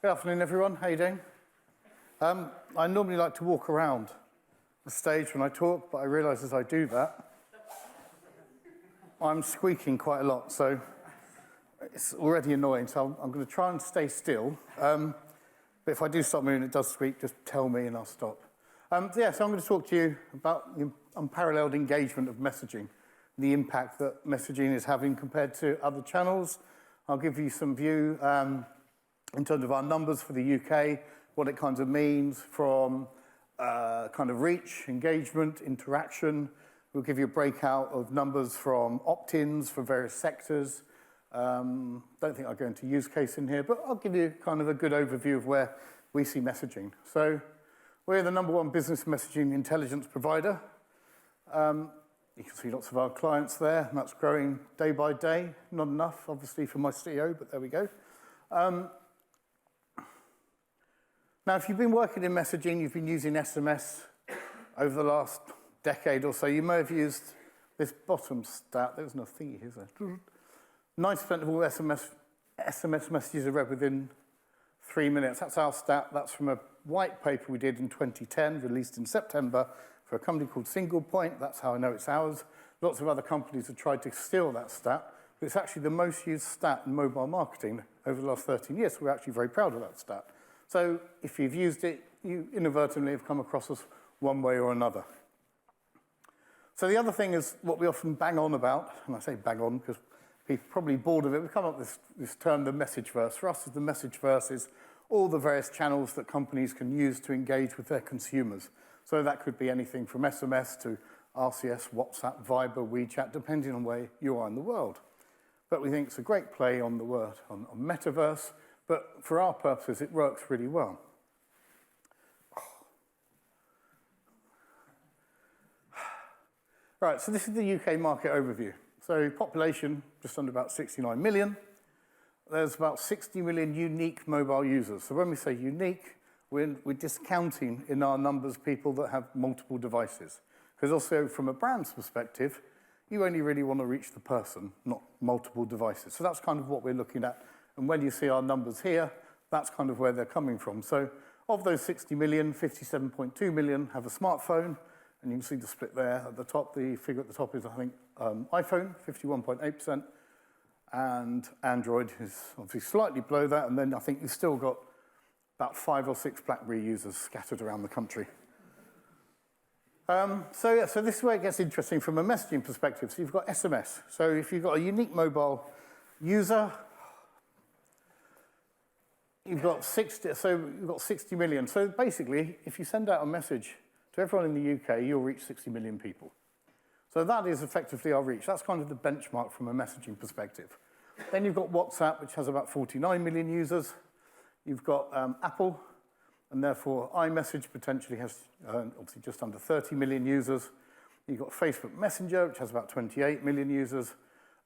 Good afternoon, everyone. How you doing? I normally like to walk around the stage when I talk, but I realise as I do that, I'm squeaking quite a lot, so it's already annoying. So I'm going to try and stay still. But if I do stop moving, it does squeak, just tell me and I'll stop. So I'm going to talk to you about the unparalleled engagement of messaging, the impact that messaging is having compared to other channels. I'll give you some view in terms of our numbers for the UK, what it kind of means from kind of reach, engagement, interaction. We'll give you a breakout of numbers from opt-ins for various sectors. Don't think I'll go into use case in here, but I'll give you kind of a good overview of where we see messaging. So we're the #1 business messaging intelligence provider. You can see lots of our clients there, and that's growing day by day. Not enough, obviously, for my CEO, but there we go. Now, if you've been working in messaging, you've been using SMS over the last decade or so, you may have used this bottom stat. There's no thingy, is there? 90% of all SMS messages are read within 3 minutes. That's our stat. That's from a white paper we did in 2010, released in September, for a company called Single Point. That's how I know it's ours. Lots of other companies have tried to steal that stat, but it's actually the most used stat in mobile marketing over the last 13 years, so we're actually very proud of that stat. So if you've used it, you inadvertently have come across us one way or another. So the other thing is what we often bang on about, and I say bang on because people are probably bored of it. We've come up with this term, the message verse. For us, the message verse is all the various channels that companies can use to engage with their consumers. So that could be anything from SMS to RCS, WhatsApp, Viber, WeChat, depending on where you are in the world. But we think it's a great play on the word, on metaverse, but for our purposes, it works really well. Right, so this is the UK market overview. So population, just under about 69 million. There's about 60 million unique mobile users. So when we say unique, we're discounting in our numbers people that have multiple devices. Because also from a brand's perspective, you only really want to reach the person, not multiple devices. So that's kind of what we're looking at. And when you see our numbers here, that's kind of where they're coming from. So of those 60 million, 57.2 million have a smartphone. And you can see the split there at the top. The figure at the top is, I think, iPhone, 51.8%. And Android is obviously slightly below that. And then I think you've still got about 5 or 6 BlackBerry users scattered around the country. So this is where it gets interesting from a messaging perspective. So you've got SMS. So if you've got a unique mobile user, you've got 60 million. So basically, if you send out a message to everyone in the UK, you'll reach 60 million people. So that is effectively our reach. That's kind of the benchmark from a messaging perspective. Then you've got WhatsApp, which has about 49 million users. You've got Apple, and therefore iMessage potentially has obviously just under 30 million users. You've got Facebook Messenger, which has about 28 million users.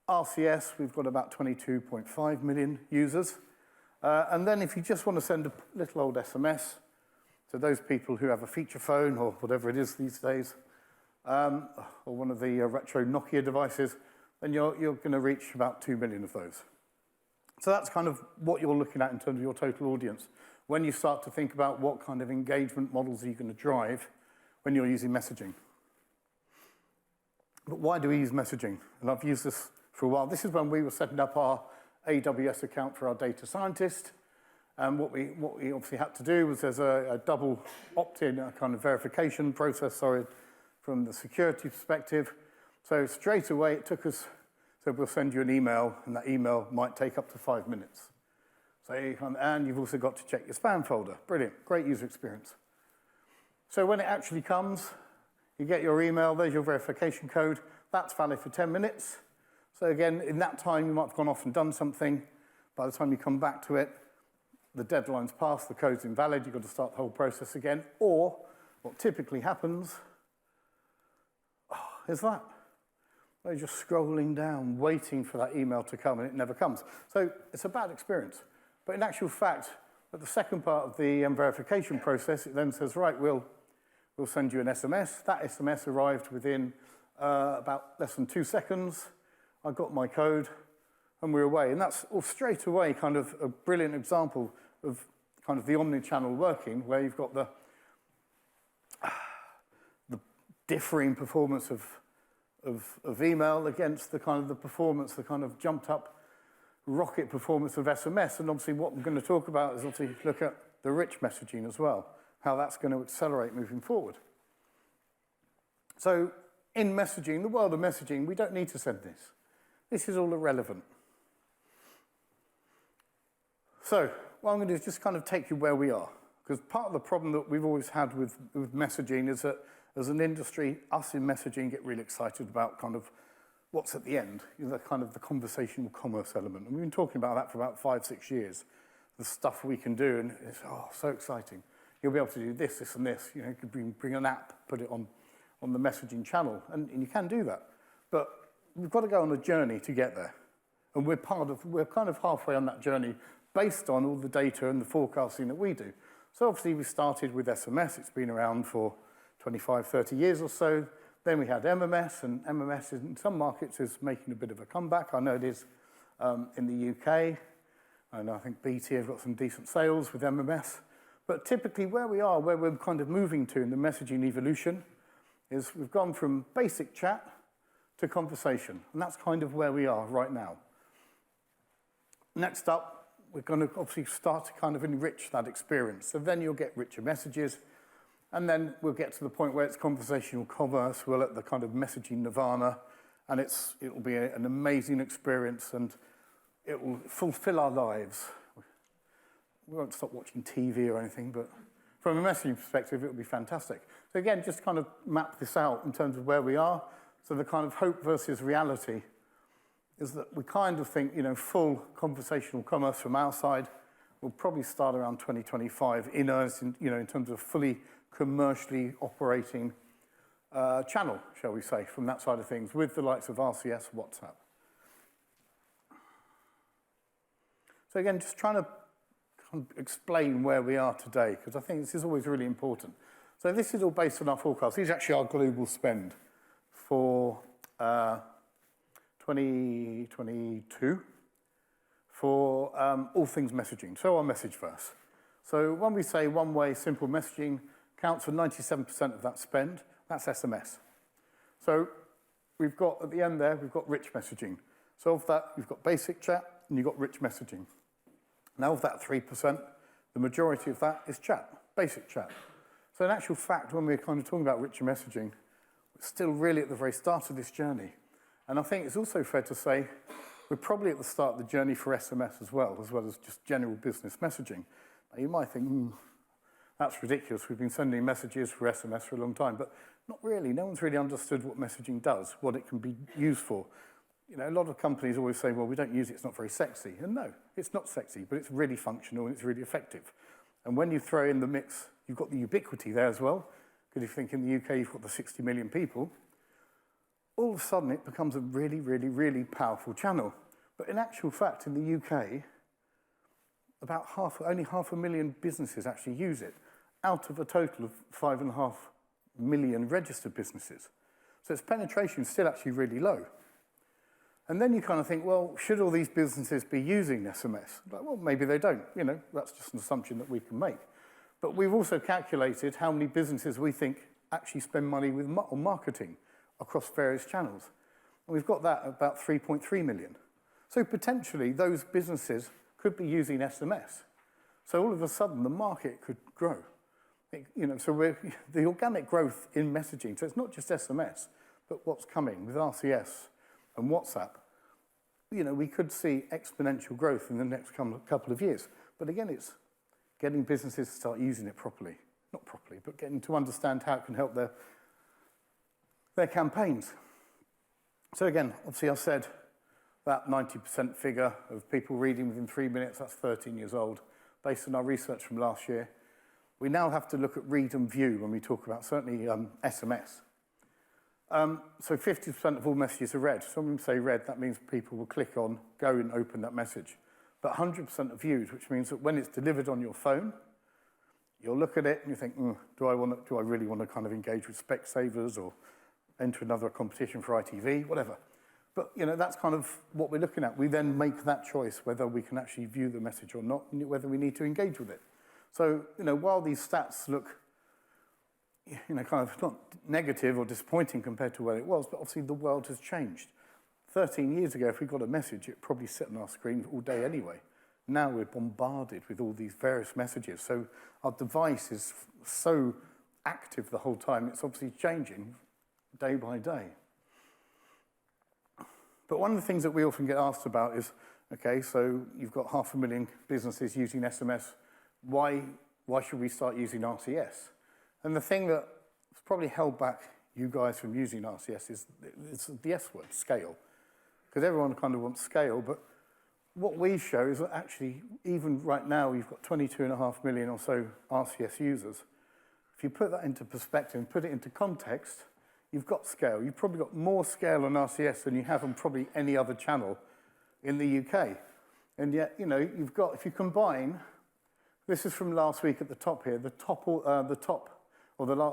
RCS, we've got about 22.5 million users. And then if you just want to send a little old SMS to those people who have a feature phone or whatever it is these days, or one of the retro Nokia devices, then you're going to reach about 2 million of those. So that's kind of what you're looking at in terms of your total audience when you start to think about what kind of engagement models are you going to drive when you're using messaging. But why do we use messaging? And I've used this for a while. This is when we were setting up our AWS account for our data scientist. And what we obviously had to do was there's a double opt-in kind of verification process, from the security perspective. So straight away it took us, so we'll send you an email, and that email might take up to 5 minutes. And you've also got to check your spam folder. Brilliant, great user experience. So when it actually comes, you get your email, there's your verification code. That's valid for 10 minutes. So again, in that time, you might have gone off and done something. By the time you come back to it, the deadline's passed, the code's invalid, you've got to start the whole process again. Or, what typically happens, is that. They're just scrolling down, waiting for that email to come, and it never comes. So it's a bad experience. But in actual fact, at the second part of the verification process, it then says, right, we'll send you an SMS. That SMS arrived within about less than 2 seconds. I got my code, and we're away. And that's straight away kind of a brilliant example of kind of the omnichannel working, where you've got the differing performance of email against the kind of the performance, the kind of jumped up rocket performance of SMS. And obviously what we're going to talk about is obviously look at the rich messaging as well, how that's going to accelerate moving forward. So in messaging, the world of messaging, we don't need to send this. This is all irrelevant. So what I'm going to do is just kind of take you where we are, because part of the problem that we've always had with messaging is that as an industry, us in messaging get really excited about kind of what's at the end, the kind of the conversational commerce element. And we've been talking about that for about 5-6 years, the stuff we can do, and it's so exciting. You'll be able to do this, this, and this. You know, you could bring an app, put it on the messaging channel, and you can do that. But we've got to go on a journey to get there. And we're kind of halfway on that journey based on all the data and the forecasting that we do. So obviously we started with SMS. It's been around for 25, 30 years or so. Then we had MMS, and MMS in some markets is making a bit of a comeback. I know it is in the UK, and I think BT have got some decent sales with MMS. But typically where we are, where we're kind of moving to in the messaging evolution, is we've gone from basic chat to conversation, and that's kind of where we are right now. Next up, we're going to obviously start to kind of enrich that experience. So then you'll get richer messages, and then we'll get to the point where it's conversational commerce. We'll at the kind of messaging nirvana, and it'll be an amazing experience, and it will fulfill our lives. We won't stop watching TV or anything, but from a messaging perspective, it will be fantastic. So again, just kind of map this out in terms of where we are. So the kind of hope versus reality is that we kind of think, full conversational commerce from our side will probably start around 2025 in earnest, in terms of fully commercially operating channel, shall we say, from that side of things, with the likes of RCS, WhatsApp. So again, just trying to kind of explain where we are today, because I think this is always really important. So this is all based on our forecast. These are actually our global spend for 2022 for all things messaging, so our message verse. So when we say one-way simple messaging counts for 97% of that spend, that's SMS. So we've got, at the end there, we've got rich messaging. So of that, you've got basic chat and you've got rich messaging. Now of that 3%, the majority of that is chat, basic chat. So in actual fact, when we're kind of talking about richer messaging, we're still really at the very start of this journey. And I think it's also fair to say we're probably at the start of the journey for SMS as well as just general business messaging. Now you might think, that's ridiculous. We've been sending messages for SMS for a long time, but not really. No one's really understood what messaging does, what it can be used for. A lot of companies always say, well, we don't use it, it's not very sexy. And no, it's not sexy, but it's really functional and it's really effective. And when you throw in the mix, you've got the ubiquity there as well, because if you think in the UK you've got the 60 million people, all of a sudden it becomes a really, really, really powerful channel. But in actual fact, in the UK, only 500,000 businesses actually use it, out of a total of 5.5 million registered businesses. So its penetration is still actually really low. And then you kind of think, well, should all these businesses be using SMS? Well, maybe they don't. That's just an assumption that we can make. But we've also calculated how many businesses we think actually spend money on marketing across various channels. And we've got that at about 3.3 million. So potentially those businesses could be using SMS. So all of a sudden the market could grow. So the organic growth in messaging, so it's not just SMS, but what's coming with RCS and WhatsApp, we could see exponential growth in the next couple of years. But again, it's getting businesses to start using it properly. Not properly, but getting to understand how it can help their campaigns. So again, obviously I said that 90% figure of people reading within 3 minutes, that's 13 years old, based on our research from last year. We now have to look at read and view when we talk about certainly SMS. So 50% of all messages are read. Some of them say read, that means people will click on, go and open that message. But 100% are viewed, which means that when it's delivered on your phone, you'll look at it and you think, do I really want to kind of engage with Specsavers or enter another competition for ITV, whatever. But that's kind of what we're looking at. We then make that choice whether we can actually view the message or not, and whether we need to engage with it. So, while these stats look, kind of not negative or disappointing compared to where it was, but obviously the world has changed. 13 years ago, if we got a message, it probably sit on our screen all day anyway. Now we're bombarded with all these various messages. So our device is so active the whole time, it's obviously changing day by day. But one of the things that we often get asked about is, okay, so you've got 500,000 businesses using SMS. Why should we start using RCS? And the thing that's probably held back you guys from using RCS is the S word, scale. Because everyone kind of wants scale, but what we show is that actually, even right now, you've got 22.5 million or so RCS users. If you put that into perspective and put it into context, you've got scale. You've probably got more scale on RCS than you have on probably any other channel in the UK. And yet, you've got, if you combine, this is from last week at the top here, I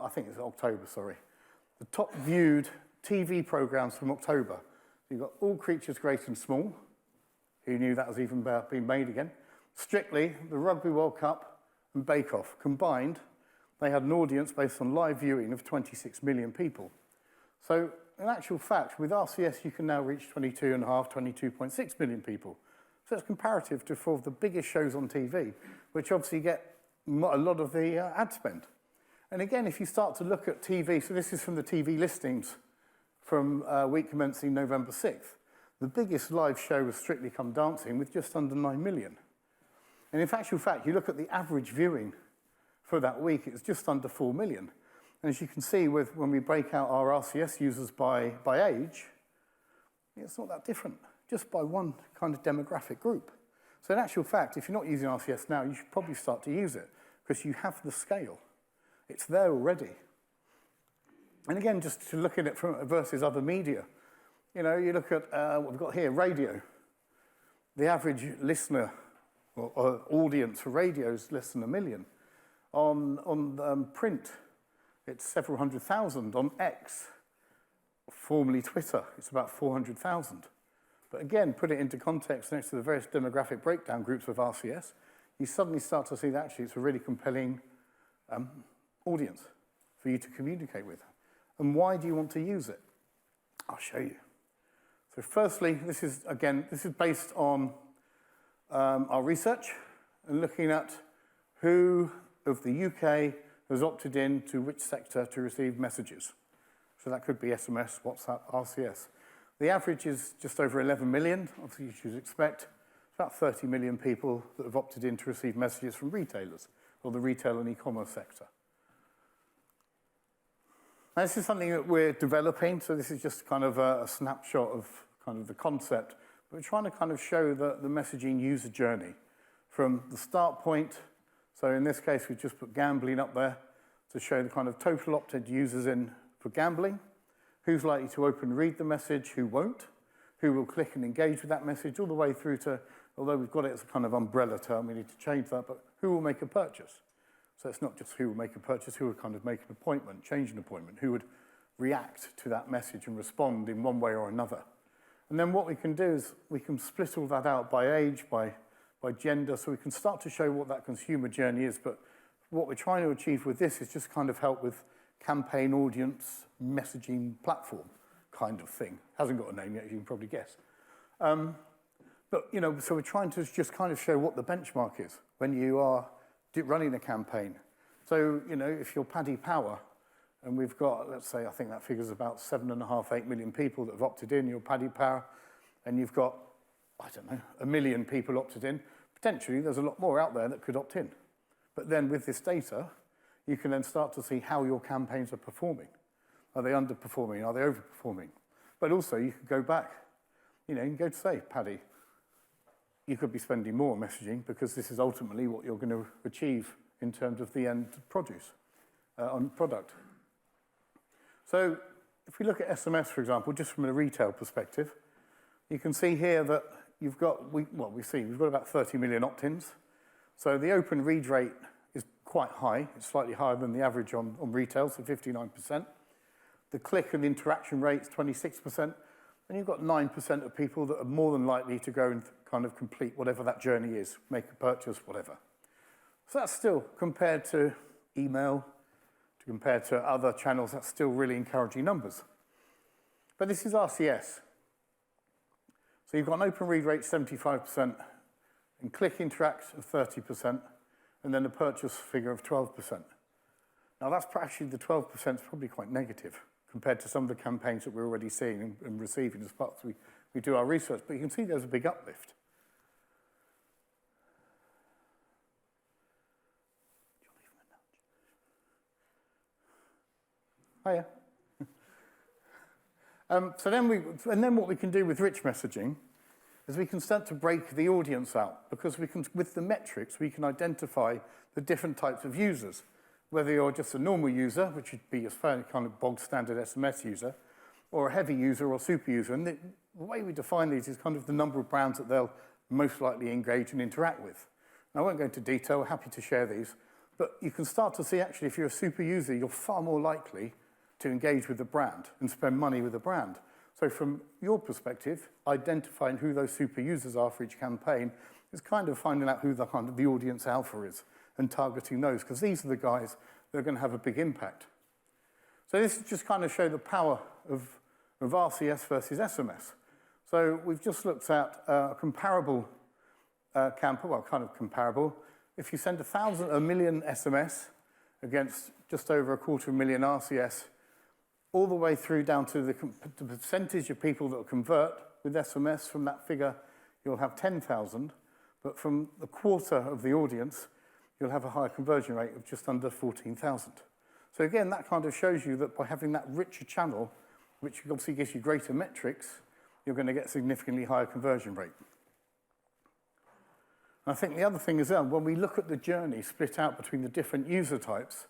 think it's October, sorry. The top viewed TV programs from October. You've got All Creatures Great and Small. Who knew that was even being made again? Strictly, the Rugby World Cup and Bake Off. Combined, they had an audience based on live viewing of 26 million people. So, in actual fact, with RCS, you can now reach 22.6 million people. So it's comparative to 4 of the biggest shows on TV, which obviously get a lot of the ad spend. And again, if you start to look at TV, so this is from the TV listings from week commencing November 6th. The biggest live show was Strictly Come Dancing with just under 9 million. And in actual fact, you look at the average viewing for that week, it's just under 4 million. And as you can see, when we break out our RCS users by age, it's not that different, just by one kind of demographic group. So in actual fact, if you're not using RCS now, you should probably start to use it because you have the scale. It's there already. And again, just to look at it versus other media, you look at what we've got here, radio. The average listener or audience for radio is less than 1 million. On print, it's several 100,000. On X, formerly Twitter, it's about 400,000. But again, put it into context next to the various demographic breakdown groups of RCS, you suddenly start to see that actually it's a really compelling audience for you to communicate with. And why do you want to use it? I'll show you. So firstly, this is based on our research and looking at who of the UK has opted in to which sector to receive messages. So that could be SMS, WhatsApp, RCS. The average is just over 11 million, obviously you should expect. About 30 million people that have opted in to receive messages from retailers, or the retail and e-commerce sector. Now, this is something that we're developing, so this is just kind of a snapshot of kind of the concept. But we're trying to kind of show the messaging user journey from the start point. So in this case, we've just put gambling up there to show the kind of total opted users in for gambling, who's likely to open and read the message, who won't, who will click and engage with that message, all the way through to, although we've got it as a kind of umbrella term, we need to change that, but who will make a purchase. So it's not just who will make a purchase, who will kind of make an appointment, change an appointment, who would react to that message and respond in one way or another. And then what we can do is we can split all that out by age, by gender, so we can start to show what that consumer journey is. But what we're trying to achieve with this is just kind of help with campaign audience messaging platform kind of thing. Hasn't got a name yet, as you can probably guess. But, so we're trying to just kind of show what the benchmark is when you are running a campaign. So, if you're Paddy Power, and we've got, let's say, I think that figure's about 7.5, 8 million people that have opted in, you're Paddy Power, and you've got, 1 million people opted in, potentially there's a lot more out there that could opt in. But then with this data, you can then start to see how your campaigns are performing. Are they underperforming? Are they overperforming? But also, you could go back. You can go to say, Paddy, you could be spending more on messaging because this is ultimately what you're going to achieve in terms of the end produce on product. So if we look at SMS, for example, just from a retail perspective, you can see here that we've got about 30 million opt-ins. So the open read rate is quite high. It's slightly higher than the average on retail, so 59%. The click and interaction rate is 26%. And you've got 9% of people that are more than likely to go and kind of complete whatever that journey is, make a purchase, whatever. So that's still, compared to email, compared to other channels, that's still really encouraging numbers. But this is RCS. So you've got an open read rate 75%, and click interact of 30%, and then a purchase figure of 12%. Now that's actually, the 12% is probably quite negative compared to some of the campaigns that we're already seeing and receiving as part as we do our research. But you can see there's a big uplift. Hiya. So then what we can do with rich messaging is we can start to break the audience out, because we can, with the metrics, we can identify the different types of users. Whether you're just a normal user, which would be a fairly kind of bog standard SMS user, or a heavy user or super user. And the way we define these is kind of the number of brands that they'll most likely engage and interact with. Now, I won't go into detail, we're happy to share these, but you can start to see actually if you're a super user, you're far more likely to engage with the brand and spend money with the brand. So from your perspective, identifying who those super users are for each campaign is kind of finding out who the kind of the audience alpha is and targeting those, because these are the guys that are going to have a big impact. So this just kind of show the power of RCS versus SMS. So we've just looked at a comparable campaign, well, kind of comparable. If you send 1 million SMS against just over 250,000 RCS, all the way through down to the percentage of people that will convert with SMS, from that figure, you'll have 10,000, but from the quarter of the audience, you'll have a higher conversion rate of just under 14,000. So again, that kind of shows you that by having that richer channel, which obviously gives you greater metrics, you're going to get significantly higher conversion rate. And I think the other thing is that when we look at the journey split out between the different user types,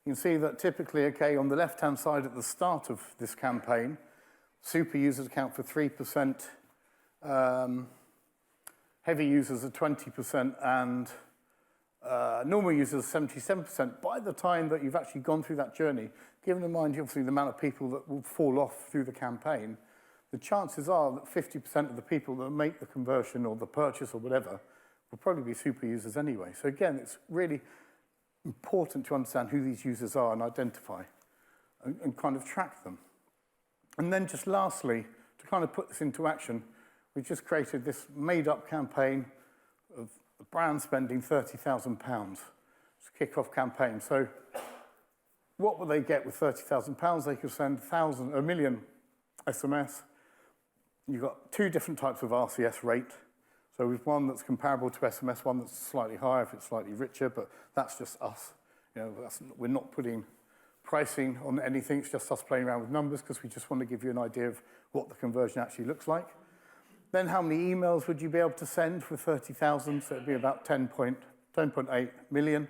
you can see that typically, okay, on the left-hand side at the start of this campaign, super users account for 3%, heavy users are 20%, and normal users 77%. By the time that you've actually gone through that journey, given in mind obviously the amount of people that will fall off through the campaign, the chances are that 50% of the people that make the conversion or the purchase or whatever will probably be super users anyway. So again, it's really important to understand who these users are and identify and kind of track them. And then just lastly, to kind of put this into action, we've just created this made-up campaign of the brand spending £30,000 to kick off campaign. So what will they get with £30,000? They could send 1 million SMS. You've got 2 different types of RCS rate. So with one that's comparable to SMS, one that's slightly higher if it's slightly richer, but that's just us. You know, we're not putting pricing on anything, it's just us playing around with numbers because we just want to give you an idea of what the conversion actually looks like. Then how many emails would you be able to send with 30,000? So it'd be about 10.8 million.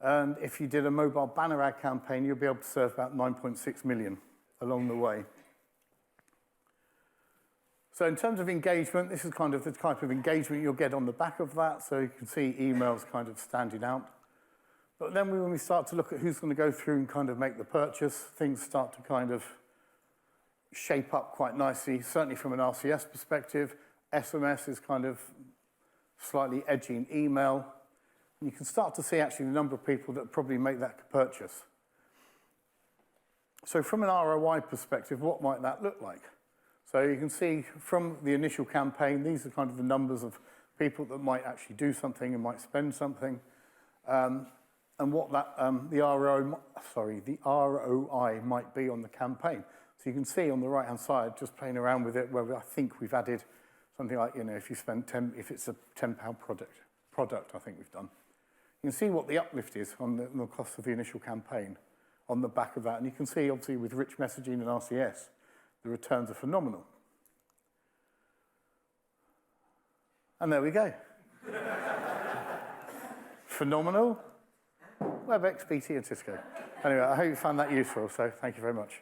And if you did a mobile banner ad campaign, you'll be able to serve about 9.6 million along the way. So in terms of engagement, this is kind of the type of engagement you'll get on the back of that. So you can see emails kind of standing out. But then when we start to look at who's going to go through and kind of make the purchase, things start to kind of shape up quite nicely, certainly from an RCS perspective. SMS is kind of slightly edging email. And you can start to see actually the number of people that probably make that purchase. So from an ROI perspective, what might that look like? So you can see from the initial campaign, these are kind of the numbers of people that might actually do something and might spend something, and what that the ROI might be on the campaign. So you can see on the right-hand side, just playing around with it, where I think we've added something like, you know, if you spend if it's a £10 product, I think we've done. You can see what the uplift is on the cost of the initial campaign on the back of that, and you can see obviously with rich messaging and RCS. The returns are phenomenal. And there we go. Phenomenal. Webex, BT, and Cisco. Anyway, I hope you found that useful, so thank you very much.